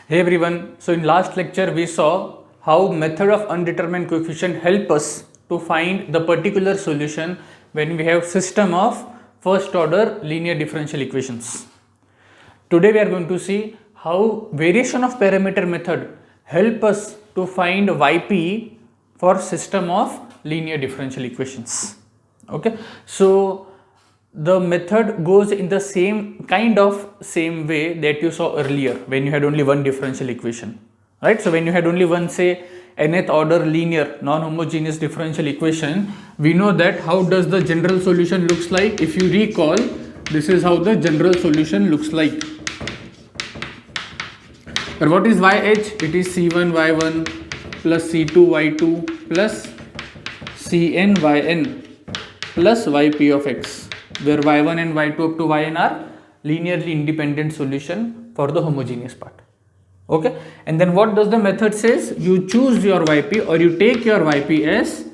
Hey everyone, so in last lecture we saw how method of undetermined coefficient help us to find the particular solution when we have system of first order linear differential equations. Today we are going to see how variation of parameter method help us to find YP for system of linear differential equations. Okay, so the method goes in the same way that you saw earlier when you had only one differential equation, right? So when you had only one, say, nth order linear non-homogeneous differential equation, we know that how does the general solution looks like. If you recall, this is how the general solution looks like. But what is YH? It is C1y1 plus C2y2 plus CnYn plus Yp of x, where y1 and y2 up to yn are linearly independent solution for the homogeneous part. Okay, and then what does the method says? You choose your Yp, or you take your Yp as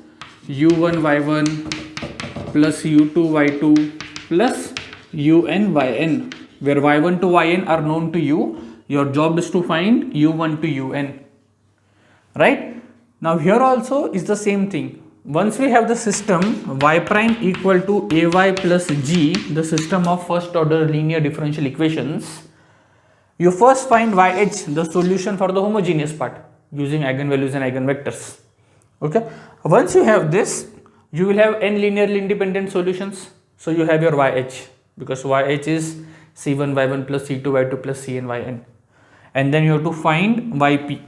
u1 y1 plus u2 y2 plus un yn, where y1 to yn are known to you. Your job is to find u1 to un, right? Now here also is the same thing. Once we have the system y prime equal to ay plus g, the system of first order linear differential equations, you first find yh, the solution for the homogeneous part, using eigenvalues and eigenvectors. Okay, once you have this, you will have n linearly independent solutions. So you have your yh, because yh is c1 y1 plus c2 y2 plus cn yn, and then you have to find yp.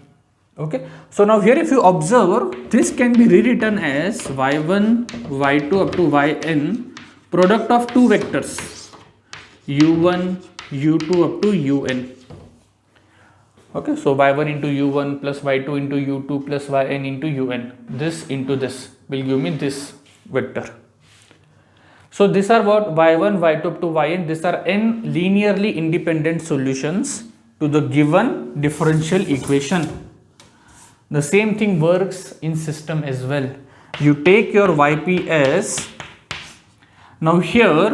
Okay, so now here if you observe, this can be rewritten as y1 y2 up to yn product of two vectors u1 u2 up to un. Okay, so y1 into u1 plus y2 into u2 plus yn into un, this into this will give me this vector. So these are what y1 y2 up to yn, these are n linearly independent solutions to the given differential equation. The same thing works in system as well. You take your Yp as, now here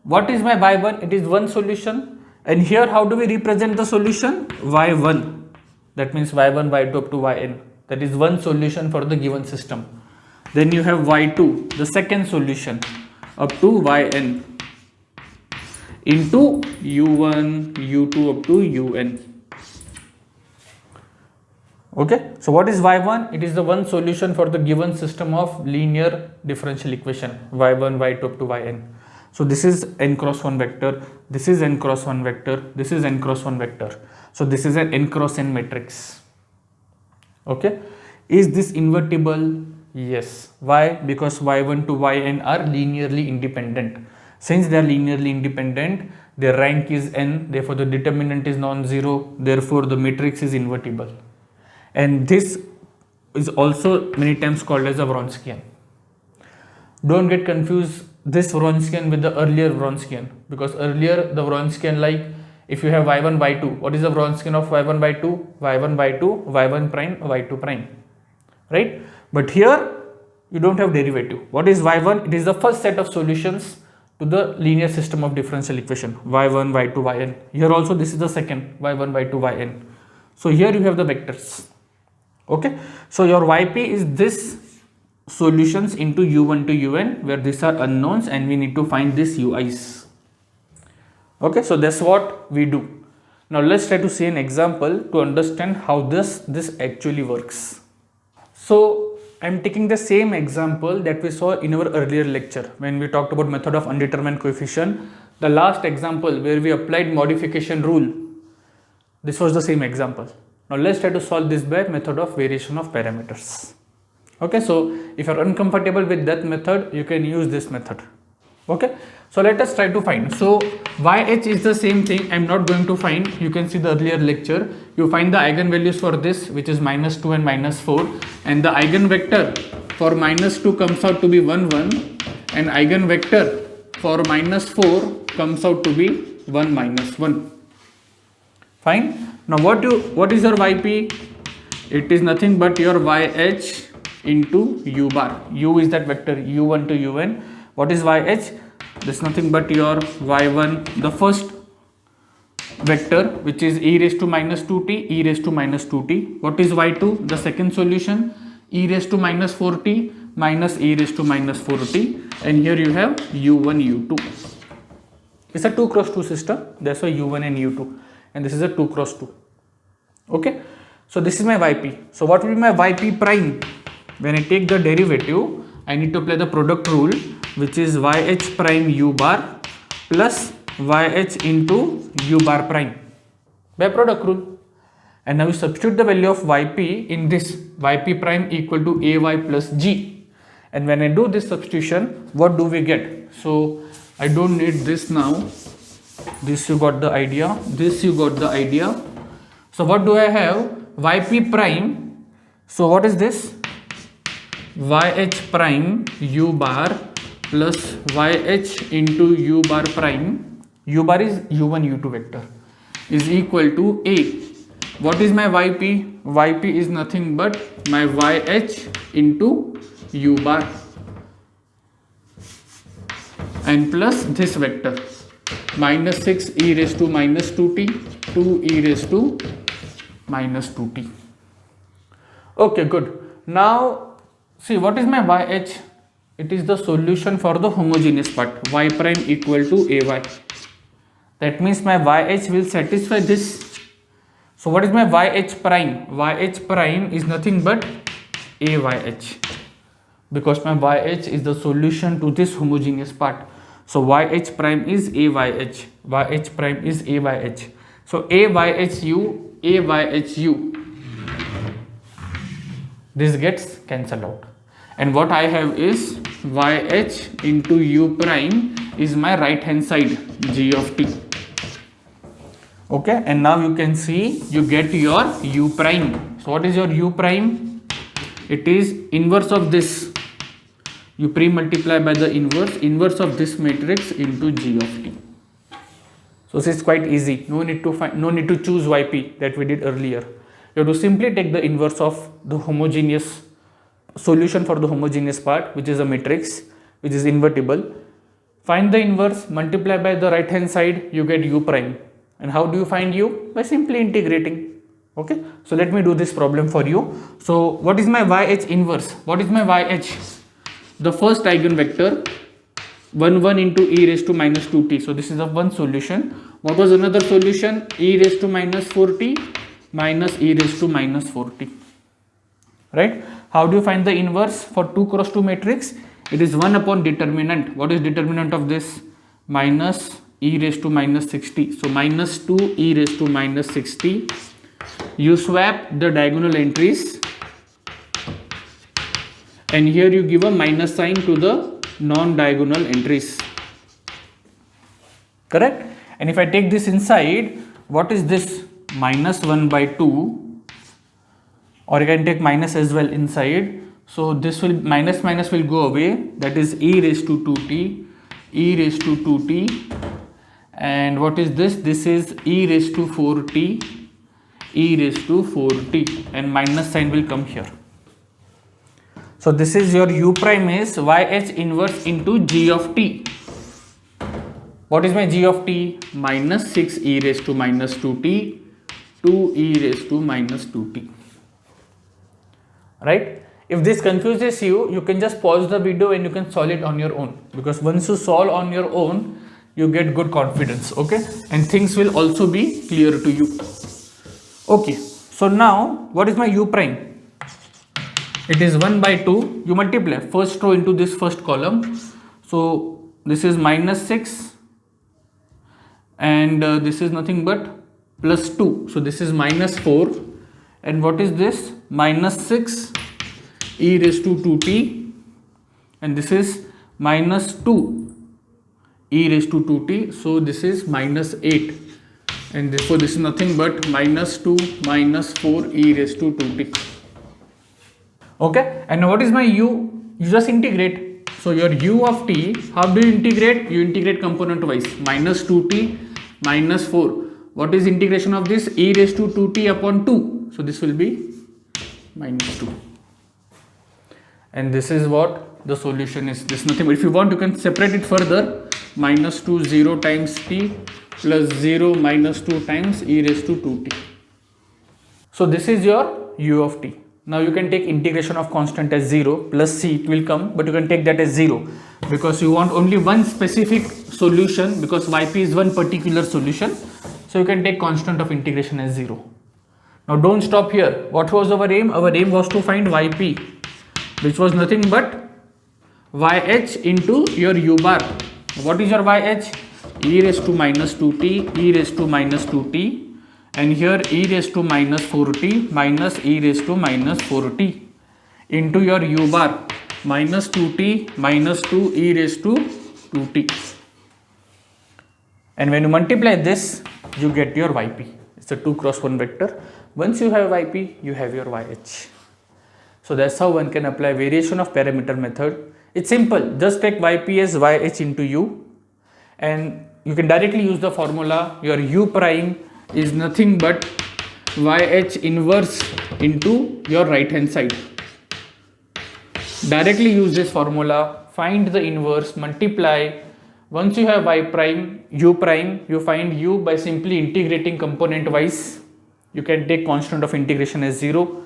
what is my y1? It is one solution, and here how do we represent the solution? y1, that means y1 y2 up to yn, that is one solution for the given system. Then you have y2, the second solution, up to yn into u1 u2 up to un. Okay, so what is y1? It is the one solution for the given system of linear differential equation y1 y2 up to yn. So this is n cross 1 vector, this is n cross 1 vector, this is n cross 1 vector. So this is an n cross n matrix. Okay, is this invertible? Yes. Why? Because y1 to yn are linearly independent. Since they are linearly independent, their rank is n, therefore the determinant is non-zero, therefore the matrix is invertible. And this is also many times called as a Wronskian. Don't get confused this Wronskian with the earlier Wronskian, because earlier the Wronskian, like if you have y1 y2, what is the Wronskian of y1 y2? y1 y2 y1 prime y2 prime, right? But here you don't have derivative. What is y1? It is the first set of solutions to the linear system of differential equation y1 y2 yn. Here also this is the second y1 y2 yn. So here you have the vectors. Okay, so your Yp is this solutions into u1 to un, where these are unknowns and we need to find this ui's. Okay, so that's what we do. Now let's try to see an example to understand how this actually works. So I'm taking the same example that we saw in our earlier lecture when we talked about method of undetermined coefficient. The last example where we applied modification rule, this was the same example. Now let's try to solve this by method of variation of parameters. Okay, so if you are uncomfortable with that method, you can use this method. Okay, so let us try to find. So yh is the same thing. I am not going to find. You can see the earlier lecture. You find the eigenvalues for this, which is -2 and -4, and the eigenvector for -2 comes out to be 1 1, and eigenvector for -4 comes out to be 1 1. Fine. Now what is your Yp? It is nothing but your YH into U bar. U is that vector U1 to UN. What is YH? This is nothing but your Y1, the first vector which is e raised to minus 2t, e raised to minus 2t. What is y2? The second solution, e raised to minus 4t minus e raised to minus 4t, and here you have u1, u2. It's a 2 cross 2 system, that's why u1 and u2, and this is a 2 cross 2. Okay, so this is my yp. So what will be my yp prime? When I take the derivative, I need to apply the product rule, which is yh prime u bar plus yh into u bar prime by product rule. And now you substitute the value of yp in this, yp prime equal to ay plus g. And when I do this substitution, what do we get? So I don't need this now. This you got the idea. This you got the idea. So what do I have? Yp prime. So what is this? Yh prime u bar plus yh into u bar prime. U bar is u1 u2 vector is equal to a. What is my yp? Yp is nothing but my yh into u bar and plus this vector minus 6 e raised to minus 2t, 2 e raised to minus 2t. Okay, good. Now see, what is my yh? It is the solution for the homogeneous part, y prime equal to ay. That means my yh will satisfy this. So what is my yh prime? Yh prime is nothing but ayh, because my yh is the solution to this homogeneous part. So yh prime is ayh, yh prime is ayh. So ayhu, this gets cancelled out. And what I have is yh into u prime is my right hand side, g of t. Okay, and now you can see you get your u prime. So what is your u prime? It is inverse of this. You pre-multiply by the inverse of this matrix into g of t. So this is quite easy. No need to choose yp that we did earlier. You have to simply take the inverse of the homogeneous solution for the homogeneous part, which is a matrix which is invertible. Find the inverse, multiply by the right hand side, you get u prime. And how do you find u? By simply integrating. Okay, so let me do this problem for you. So what is my yh inverse? What is my yh? The first eigenvector 1 1 into e raised to minus 2t. So this is the one solution. What was another solution? E raised to minus 4t minus e raised to minus 4t. Right? How do you find the inverse for 2 cross 2 matrix? It is 1 upon determinant. What is determinant of this? Minus e raised to minus 60. So minus 2 e raised to minus 60. You swap the diagonal entries, and here you give a minus sign to the non-diagonal entries. Correct? And if I take this inside, what is this? Minus 1 by 2, or you can take minus as well inside. So this will minus will go away. That is e raised to 2t, e raised to 2t. And what is this? This is e raised to 4t, e raised to 4t, and minus sign will come here. So this is your u prime is yh inverse into g of t. What is my g of t? Minus 6 e raised to minus 2t, 2 e raised to minus 2t. Right? If this confuses you, you can just pause the video and you can solve it on your own, because once you solve on your own, you get good confidence. Okay, and things will also be clear to you. Okay, so now what is my u prime? It is 1 by 2. You multiply first row into this first column. So this is minus 6 and this is nothing but plus 2. So this is minus 4, and what is this? Minus 6 e raised to 2t, and this is minus 2 e raised to 2t. So this is minus 8, and therefore this is nothing but minus 2 minus 4 e raised to 2t. Okay, and what is my u? You just integrate. So your u of t, how do you integrate? You integrate component wise. Minus 2t minus 4. What is integration of this? E raised to 2t upon 2. So this will be minus 2. And this is what the solution is. This is nothing but, if you want, you can separate it further. Minus 2 0 times t plus 0 minus 2 times e raised to 2t. So this is your u of t. Now you can take integration of constant as 0 plus c, it will come, but you can take that as 0 because you want only one specific solution, because yp is one particular solution. So you can take constant of integration as 0. Now don't stop here. What was our aim? Our aim was to find yp, which was nothing but yh into your u bar. What is your yh? E raised to minus 2t, e raised to minus 2t, and here e raised to minus 4t minus e raised to minus 4t into your u bar minus 2t minus 2 e raised to 2t. And when you multiply this, you get your yp. It's a 2 cross 1 vector. Once you have yp, you have your yh. So that's how one can apply variation of parameter method. It's simple. Just take yp as yh into u, and you can directly use the formula. Your u prime is nothing but yh inverse into your right hand side. Directly use this formula, find the inverse, multiply. Once you have y prime, u prime, you find u by simply integrating component wise. You can take constant of integration as 0.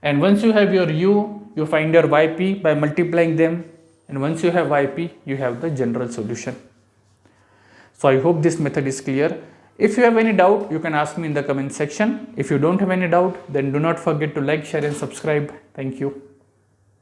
And once you have your u, you find your yp by multiplying them. And once you have yp, you have the general solution. So I hope this method is clear. If you have any doubt, you can ask me in the comment section. If you don't have any doubt, then do not forget to like, share and subscribe. Thank you.